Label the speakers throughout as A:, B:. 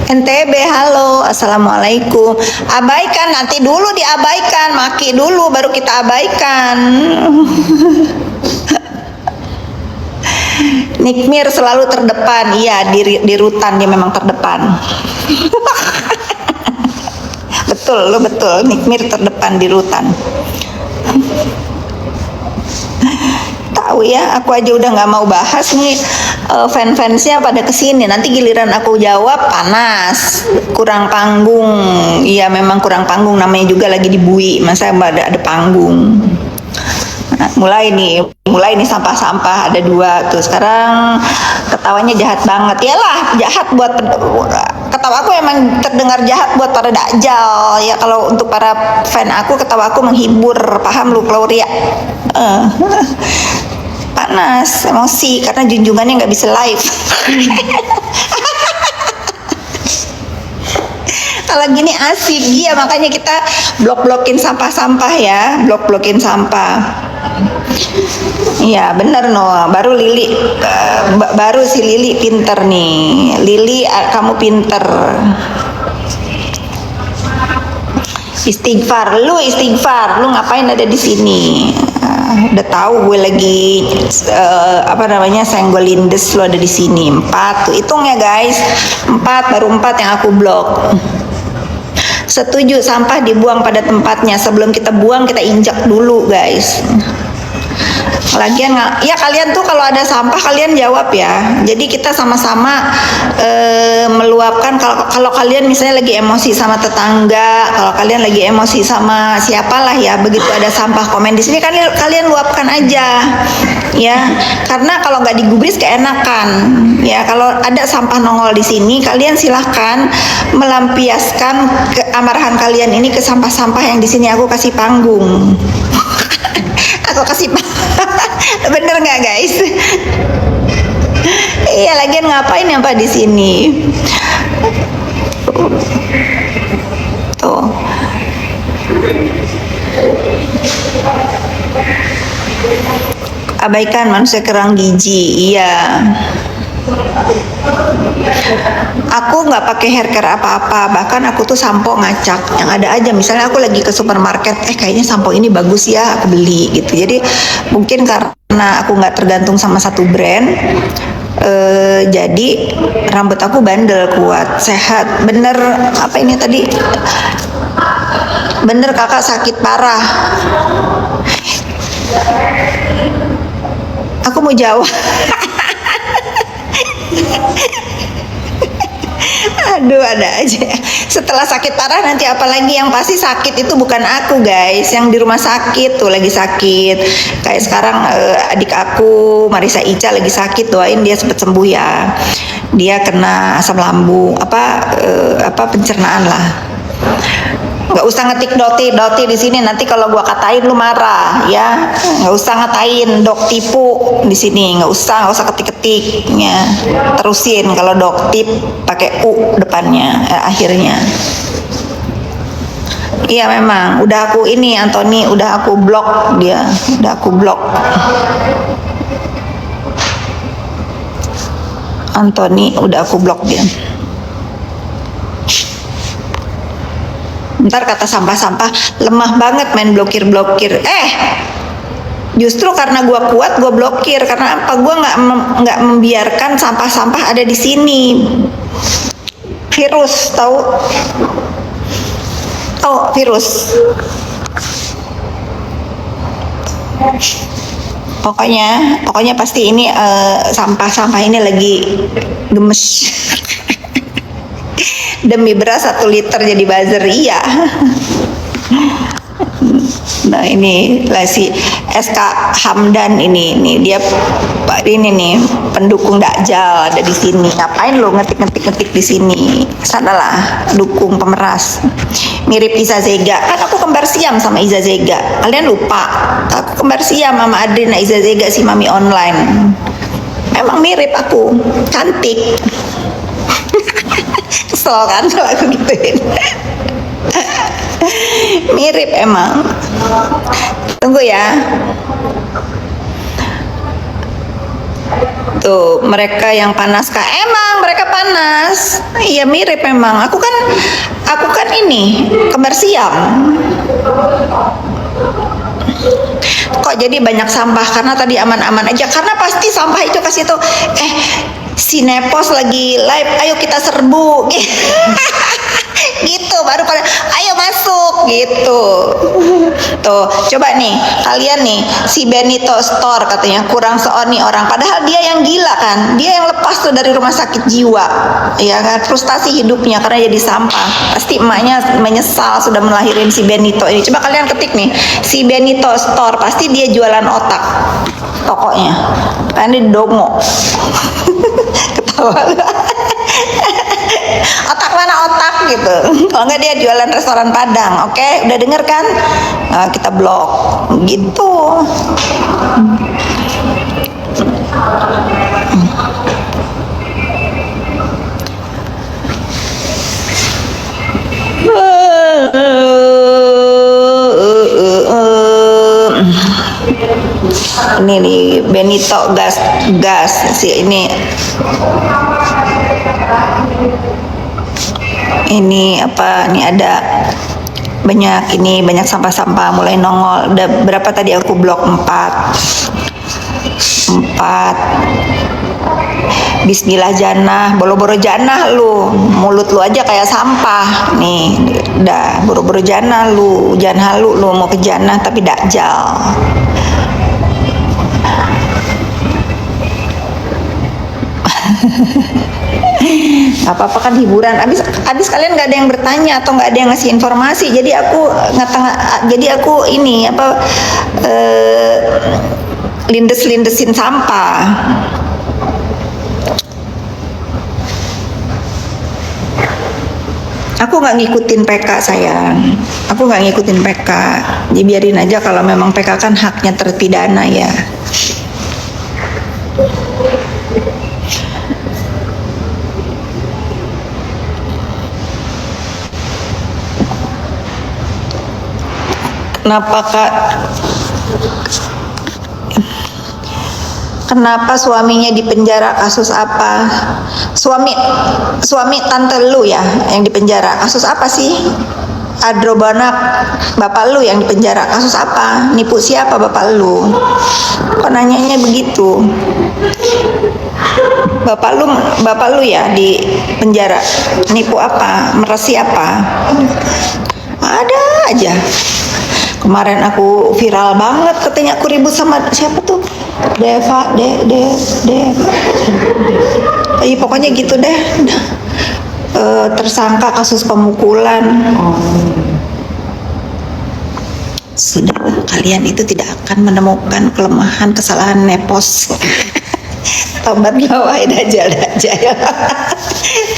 A: NTB, halo, assalamualaikum. Abaikan, nanti dulu diabaikan, maki dulu baru kita abaikan. Nikmir selalu terdepan, iya di rutan dia memang terdepan. Betul, lo betul, Nikmir terdepan di rutan. Tahu ya, aku aja udah nggak mau bahas nih, fan-fansnya pada kesini. Nanti giliran aku jawab panas, kurang panggung. Iya memang kurang panggung, namanya juga lagi dibui, masa ada panggung. Nah, mulai nih sampah-sampah ada 2 tuh. Sekarang ketawanya jahat banget. Yalah, jahat buat ketawa aku emang terdengar jahat buat para dakjal. Ya kalau untuk para fan aku, ketawa aku menghibur. Paham lu, Claudia? Panas, emosi karena junjungannya nggak bisa live. Kalau gini asik, iya makanya kita blok-blokin sampah-sampah ya, blok-blokin sampah. Iya bener no, baru Lili, baru si Lili pinter nih. Lili, kamu pinter. Istighfar, lu ngapain ada di sini? Udah tahu gue lagi senggol lindes, lu ada di sini. 4 tuh, hitung ya guys. 4, baru 4 yang aku blok. Setuju, sampah dibuang pada tempatnya. Sebelum kita buang, kita injak dulu guys. Lagian ya kalian tuh kalau ada sampah kalian jawab ya. Jadi kita sama-sama meluapkan. Kalau kalian misalnya lagi emosi sama tetangga, kalau kalian lagi emosi sama siapalah ya, begitu ada sampah komen di sini kalian luapkan aja ya. Karena kalau nggak digubris keenakan ya. Kalau ada sampah nongol di sini, kalian silahkan melampiaskan keamarahan kalian ini ke sampah-sampah yang di sini. Aku kasih panggung. Aku kasih bener nggak guys? Iya, lagian ngapain ya Pak di sini? Tuh. Abaikan manusia kerang gizi, iya. Aku nggak pakai hair care apa-apa, bahkan aku tuh sampo ngacak yang ada aja. Misalnya aku lagi ke supermarket, kayaknya sampo ini bagus ya, aku beli gitu. Jadi mungkin karena aku nggak tergantung sama satu brand, jadi rambut aku bandel, kuat, sehat. Bener apa ini tadi? Bener kakak sakit parah. Aku mau jawab. Aduh, ada aja. Setelah sakit parah nanti apalagi, yang pasti sakit itu bukan aku guys, yang di rumah sakit tuh lagi sakit. Kayak sekarang adik aku Marisa Ica lagi sakit, doain dia cepet sembuh ya. Dia kena asam lambung, pencernaan lah. Nggak usah ngetik doti di sini, nanti kalau gua katain lu marah ya. Nggak usah ngatain dok tipu di sini, nggak usah ketik-ketiknya. Terusin kalau dok tip pakai u depannya, akhirnya. Iya memang, udah aku ini Anthony, udah aku blok dia, udah aku blok. Anthony udah aku blok dia. Ntar kata sampah-sampah lemah banget main blokir. Justru karena gua kuat gua blokir. Karena apa? Gua nggak membiarkan sampah-sampah ada di sini. Virus, tahu virus. Pokoknya pasti ini sampah-sampah ini lagi gemes. Demi beras 1 liter jadi buzzer, iya. Nah ini lah si SK Hamdan ini dia ini nih pendukung dakjal ada di sini. Ngapain lo ngetik di sini? Sanalah dukung pemeras. Mirip Iza Zega, kan aku kembar siam sama Iza Zega. Kalian lupa? Aku kembar siam sama Adrina Iza Zega, si mami online. Emang mirip aku, cantik. Kesel kan kalau aku gituin. Mirip emang. Tunggu ya. gitu. Mereka yang panas kah? Emang mereka panas. Iya mirip memang. Aku kan ini kembar siam. Kok jadi banyak sampah? Karena tadi aman-aman aja. Karena pasti sampah itu kasih tuh, si Nepos lagi live, ayo kita serbu. Gitu baru pada ayo masuk gitu. Tuh coba nih kalian nih, si Benito Store katanya kurang seoni orang, padahal dia yang gila kan, dia yang lepas tuh dari rumah sakit jiwa ya kan, frustasi hidupnya karena jadi sampah. Pasti emaknya menyesal sudah melahirin si Benito ini. Coba kalian ketik nih, si Benito Store, pasti dia jualan otak tokonya kan, di Dongo. Ketawa. Otak mana otak gitu. Kalau nggak dia jualan restoran Padang. Oke, udah denger kan? Nah, kita blok gitu. Ini nih Benito gas si ini apa nih, ada banyak sampah-sampah mulai nongol. Udah berapa tadi aku blok? 4. Bismillah janah, boro-boro janah lu, mulut lu aja kayak sampah nih. Udah boro-boro janah lu, jangan halu lu mau ke janah tapi dakjal. Apa-apa kan hiburan. Abis kalian nggak ada yang bertanya atau nggak ada yang ngasih informasi, jadi aku ini apa, lindesin sampah. Aku nggak ngikutin PK sayang, aku nggak ngikutin PK, dibiarin aja. Kalau memang PK kan haknya terpidana ya. Kenapa suaminya dipenjara, kasus apa? Suami tante lu ya yang dipenjara, kasus apa sih? Adrobanak bapak lu yang dipenjara, kasus apa? Nipu siapa bapak lu? Kok nanyanya begitu? Bapak lu ya di penjara, nipu apa? Meresi apa? Ada aja. Kemarin aku viral banget, katanya aku ribut sama siapa tuh, Deva. Pokoknya gitu deh. Tersangka kasus pemukulan. Sudah, kalian itu tidak akan menemukan kelemahan kesalahan Nepos. Tobatlah wahai dajjal.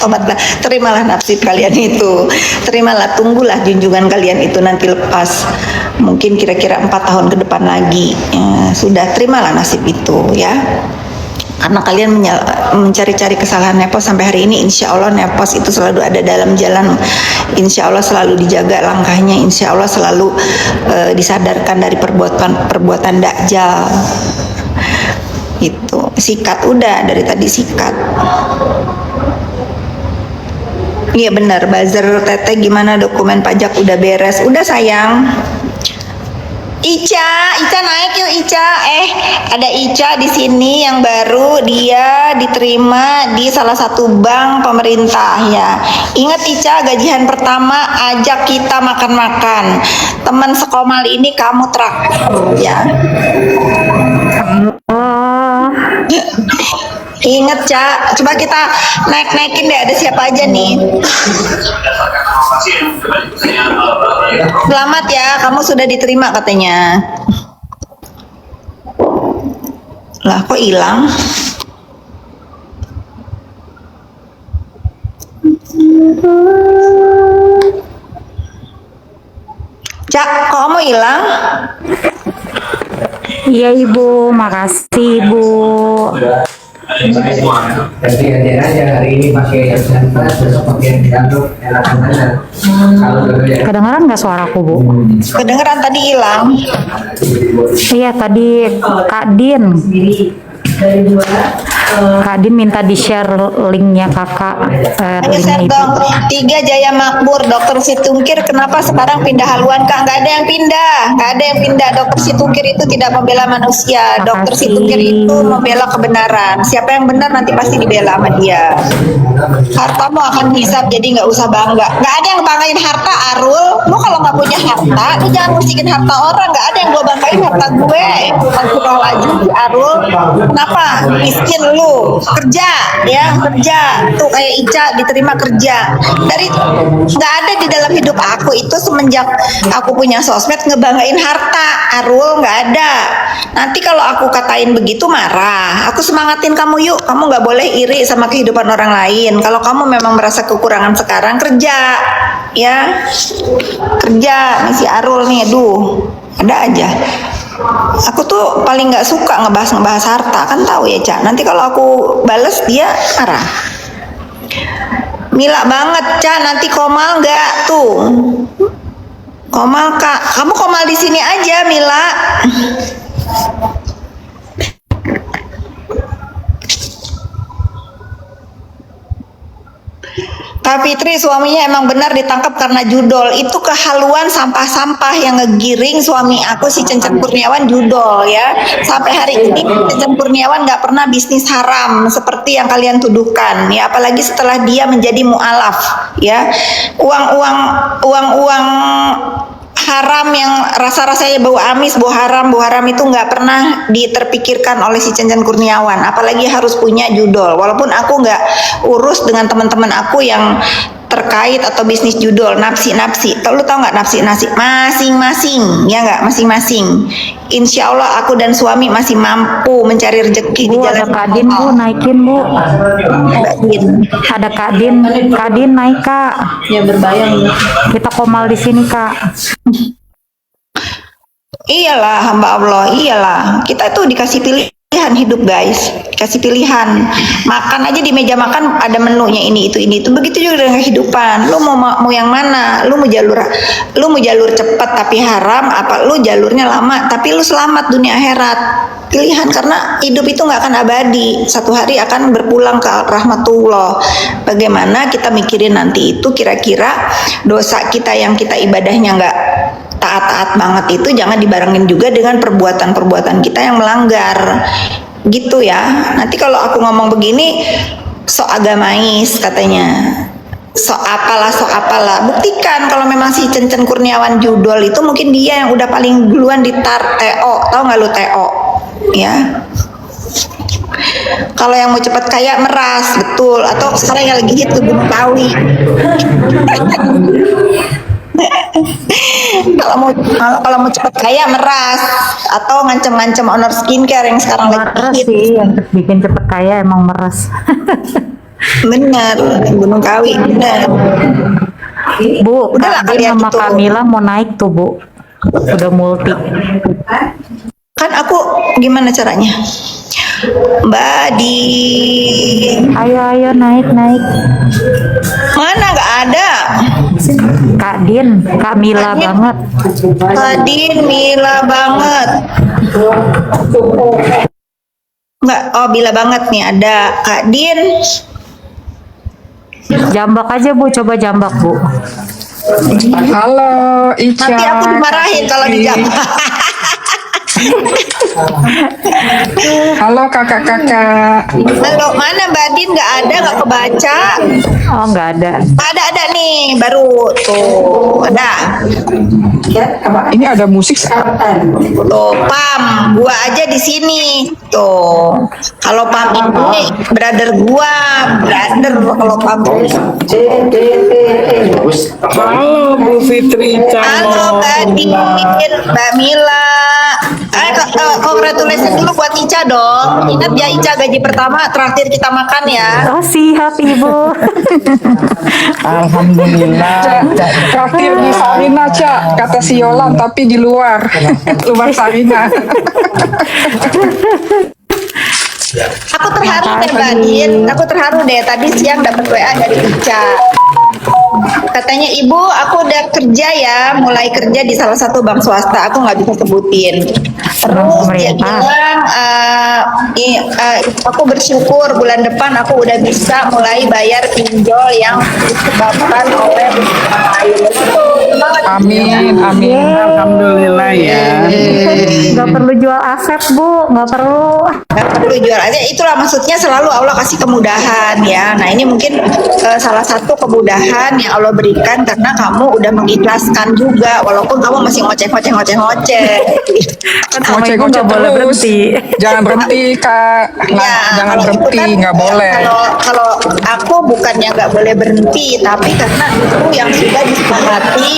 A: Tobatlah, terimalah nasib kalian itu, terimalah, tunggulah junjungan kalian itu nanti lepas, mungkin kira-kira 4 tahun ke depan lagi. Sudah, terimalah nasib itu ya, karena kalian mencari-cari kesalahan Nepos sampai hari ini. Insya Allah Nepos itu selalu ada dalam jalan, insya Allah selalu dijaga langkahnya, insya Allah selalu disadarkan dari perbuatan dakjal. Itu sikat, udah dari tadi sikat. Iya benar, buzzer Teteh gimana, dokumen pajak udah beres? Udah sayang. Ica naik yuk Ica. Ada Ica di sini yang baru, dia diterima di salah satu bank pemerintah ya. Ingat Ica, gajian pertama ajak kita makan-makan. Teman sekomal ini kamu traktir ya. Ingat Ca, coba kita naikin deh, ada siapa aja nih. Selamat ya, kamu sudah diterima katanya. Lah kok hilang? Cak, kok kamu hilang?
B: Iya Ibu, makasih Ibu.
C: Jadi aja hari ini pakai yang santai, besok pakai yang diaduk, enakan aja. Kalau
B: Kedengeran nggak suaraku Bu?
A: Kedengeran, tadi hilang.
B: Iya tadi Kak Din. Kak Din minta di-share linknya kakak.
A: Ayo
B: Linknya
A: share
B: itu.
A: dong. 3 Jaya Makmur, Dokter Situngkir kenapa sekarang pindah haluan Kak? Nggak ada yang pindah, nggak ada yang pindah. Dokter Situngkir itu tidak membela manusia. Dokter
B: Makasih.
A: Situngkir itu membela kebenaran. Siapa yang benar nanti pasti dibela sama dia. Hartamu akan hisap, jadi nggak usah bangga. Nggak ada yang banggain harta, Arul. Lu kalau nggak punya harta, lu jangan musikin harta orang. Nggak ada yang gue banggain harta gue. Astagfirullahaladzim, Arul. Kenapa? Miskin lu, kerja, ya kerja. Tuh kayak Ica diterima kerja. Dari nggak ada di dalam hidup aku itu semenjak aku punya sosmed ngebanggain harta, Arul, nggak ada. Nanti kalau aku katain begitu marah. Aku semangatin kamu yuk. Kamu nggak boleh iri sama kehidupan orang lain. Kalau kamu memang merasa kekurangan sekarang kerja, ya kerja. Nih si Arul nih, aduh, ada aja. Aku tuh paling nggak suka ngebahas harta, kan tahu ya Cak. Nanti kalau aku bales dia marah. Mila banget Cak, nanti Komal nggak tuh? Komal Kak, kamu Komal di sini aja Mila. Kak Fitri suaminya emang benar ditangkap karena judol. Itu kehaluan sampah-sampah yang ngegiring suami aku si Cencen Kurniawan judol ya. Sampai hari ini Cencen Kurniawan nggak pernah bisnis haram seperti yang kalian tuduhkan ya. Apalagi setelah dia menjadi mualaf ya. Uang-uang haram yang rasa-rasanya bau amis, bau haram itu nggak pernah diterpikirkan oleh si Cencen Kurniawan. Apalagi harus punya judol. Walaupun aku nggak urus dengan teman-teman aku yang terkait atau bisnis judol napsi. Lu tau nggak napsi masing-masing ya nggak masing-masing. Insya Allah aku dan suami masih mampu mencari rezeki di
B: Bu,
A: jalan
B: ada Kak Din bu, naikin bu. Ada Kak Din naik Kak.
A: Ya berbayang.
B: Kita Komal di sini Kak.
A: Iyalah hamba Allah, iyalah. Kita itu dikasih pilihan hidup guys, kasih pilihan. Makan aja di meja makan ada menunya ini itu. Begitu juga dengan kehidupan. Lu mau yang mana? Lu mau jalur cepat tapi haram, apa lu jalurnya lama tapi lu selamat dunia akhirat? Pilihan, karena hidup itu nggak akan abadi. Satu hari akan berpulang ke rahmatullah. Bagaimana kita mikirin nanti itu kira-kira dosa kita yang kita ibadahnya nggak taat-taat banget itu jangan dibarengin juga dengan perbuatan-perbuatan kita yang melanggar gitu ya. Nanti kalau aku ngomong begini sok agamais katanya, sok apalah. Buktikan kalau memang si Cencen Kurniawan judol itu mungkin dia yang udah paling duluan ditar TO. Tahu nggak lu TO ya? Kalau yang mau cepat kaya meras, betul. Atau sekarang yang lagi hit tuh Gunung Kawi. kalau mau cepat kaya meras atau ngancem-ngancem honor skincare yang sekarang lagi
B: Meres
A: hit.
B: sih, yang bikin cepet kaya emang meres.
A: Bener, Gunung Kawi bener.
B: Bu,
A: Udah lah
B: Kak Din
A: kalian
B: sama
A: itu.
B: Kamila mau naik tuh bu. Udah multi.
A: Kan aku gimana caranya? Mbak di
B: Ayo naik.
A: mana nggak ada?
B: Kak Din, Kak Mila banget.
A: Tadi Mila banget. Nggak, oh Bila banget nih ada Kak Din.
B: Jambak aja bu, coba jambak bu.
D: Halo, Ica.
A: Nanti aku dimarahin kalau di jam.
D: Halo kakak-kakak.
A: Halo, mana Mbak Din? Nggak ada, nggak kebaca.
B: Oh nggak ada.
A: Ada nih, baru tuh ada.
D: Ini ada musik.
A: Tuh, Pam, gua aja di sini. Tuh, kalau Pam ini brother gua, kalau Pam.
E: Halo Bu Fitri
A: Halo Mbak Din, Mbak Mila. Congratulations dulu buat Ica dong. Ingat ya Ica gaji pertama terakhir kita makan ya.
B: Oh siap ibu.
E: Alhamdulillah.
D: Traktir di Sarina, Cak. Kata si Yolan, tapi di luar. Luar Sarina.
A: Aku terharu deh Mbak Din. Aku terharu deh tadi siang dapat WA dari Ica. Katanya ibu, aku udah kerja ya, mulai kerja di salah satu bank swasta. Aku nggak bisa sebutin. Terus dia
B: Pemerintah.
A: bilang, aku bersyukur bulan depan aku udah bisa mulai bayar pinjol yang disebabkan oleh orang lain.
D: Amin, amin.
E: Alhamdulillah ya.
B: Nggak perlu jual aset Bu, nggak perlu.
A: Nggak perlu jual aja, itulah maksudnya selalu Allah kasih kemudahan ya. Nah ini mungkin salah satu kemudahan yang Allah berikan karena kamu udah mengikhlaskan juga, walaupun kamu masih ngoceh. Kan
B: Sama
D: Ngoceh
B: ibu nggak boleh
D: terus.
B: berhenti.
D: Jangan berhenti, Kak. Nah,
A: Ya,
D: jangan
A: kalau itu
D: berhenti,
A: kan,
D: nggak boleh.
A: Kalau aku bukannya nggak boleh berhenti, tapi karena itu yang sudah disepakati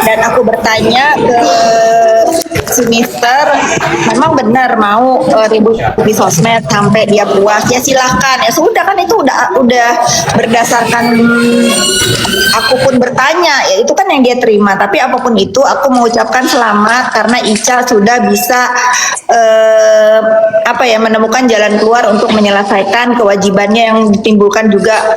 A: dan aku bertanya ke si Mister, memang benar mau ribut di sosmed sampai dia puas, ya silahkan, ya sudah kan itu udah berdasarkan aku pun bertanya, ya itu kan yang dia terima. Tapi apapun itu, aku mengucapkan selamat karena Ica sudah bisa menemukan jalan keluar untuk menyelesaikan kewajibannya yang ditimbulkan juga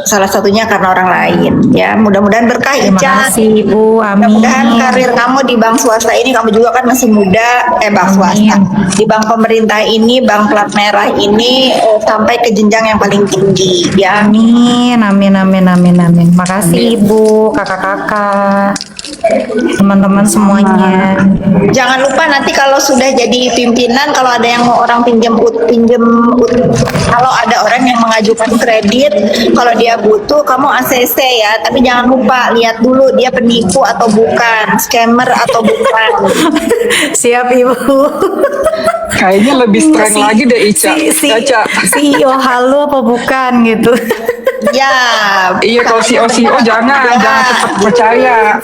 A: salah satunya karena orang lain. Ya, mudah-mudahan berkah
B: Terima
A: Ica.
B: kasih Bu,
A: Mudah-mudahan
B: amin.
A: karir kamu di bank swasta ini, kamu juga kan masih muda, bank swasta, di bank pemerintah ini, bank plat merah ini sampai ke jenjang yang paling tinggi, ya.
B: Amin, amin, amin, amin, amin. Makasih Ibu, kakak-kakak, teman-teman semuanya.
A: Jangan lupa nanti kalau sudah jadi pimpinan, kalau ada yang mau orang kalau ada orang yang mengajukan kredit, kalau dia butuh, kamu ACC ya. Tapi jangan lupa lihat dulu dia penipu atau bukan, scammer atau bukan.
B: Siap Ibu.
D: Kayaknya lebih strength lagi deh, Ica. Ica.
B: CEO halu apa bukan gitu.
A: Ya.
D: Iya, kalau CEO jangan cepat percaya.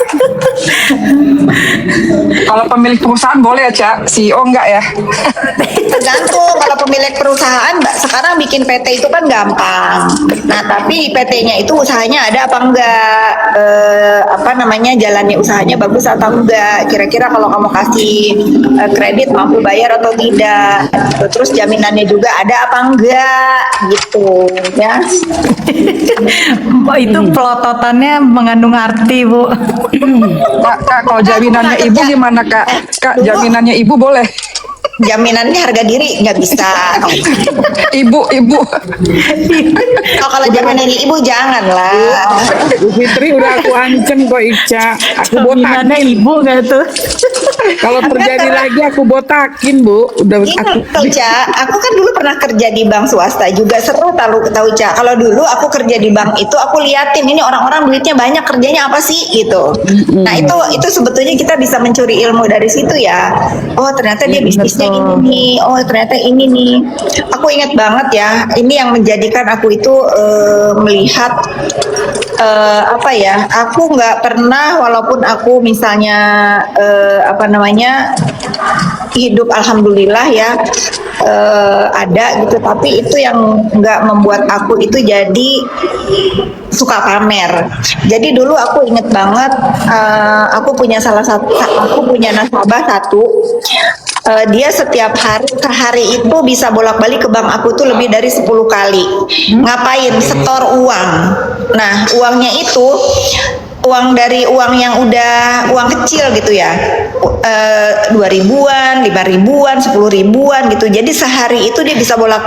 D: Kalau pemilik perusahaan boleh ya, Cak. CEO enggak ya?
A: Tergantung, kalau pemilik perusahaan sekarang bikin PT itu kan gampang. Nah, tapi PT-nya itu usahanya ada apa enggak? Jalannya usahanya bagus atau enggak? Kira-kira kalau kamu kasih kredit mampu bayar atau tidak? Terus jaminannya juga ada apa enggak? Gitu, ya.
B: Itu pelototannya mengandung arti Bu.
D: Kak, kalau jaminannya ibu gimana, Kak? Kak, jaminannya ibu boleh?
A: Jaminannya harga diri nggak bisa.
D: Ibu.
A: Kalau jaminannya ibu janganlah.
E: Bu Fitri udah aku ancam kok Ica. Aku
B: Jaminannya
E: botakin.
B: Ibu nggak tuh?
E: Kalau terjadi lagi aku botakin Bu. Udah aku.
A: Tahu Ca, aku kan dulu pernah kerja di bank swasta juga, seru tahu Ca. Kalau dulu aku kerja di bank itu aku liatin ini orang-orang duitnya banyak, kerjanya apa sih gitu. Nah itu sebetulnya kita bisa mencuri ilmu dari situ ya. Oh ternyata dia bisnisnya ini nih. Oh ternyata ini nih. Aku ingat banget ya. Ini yang menjadikan aku itu melihat aku nggak pernah, walaupun aku misalnya hidup alhamdulillah ya ada gitu, tapi itu yang nggak membuat aku itu jadi suka pamer. Jadi dulu aku inget banget, aku punya nasabah satu. Dia setiap hari itu bisa bolak-balik ke bank aku tuh lebih dari 10 kali. Ngapain? Setor uang. Nah, uangnya itu uang dari uang yang udah uang kecil gitu ya, 2 ribuan, 5 ribuan, 10 ribuan gitu. Jadi sehari itu dia bisa bolak-balik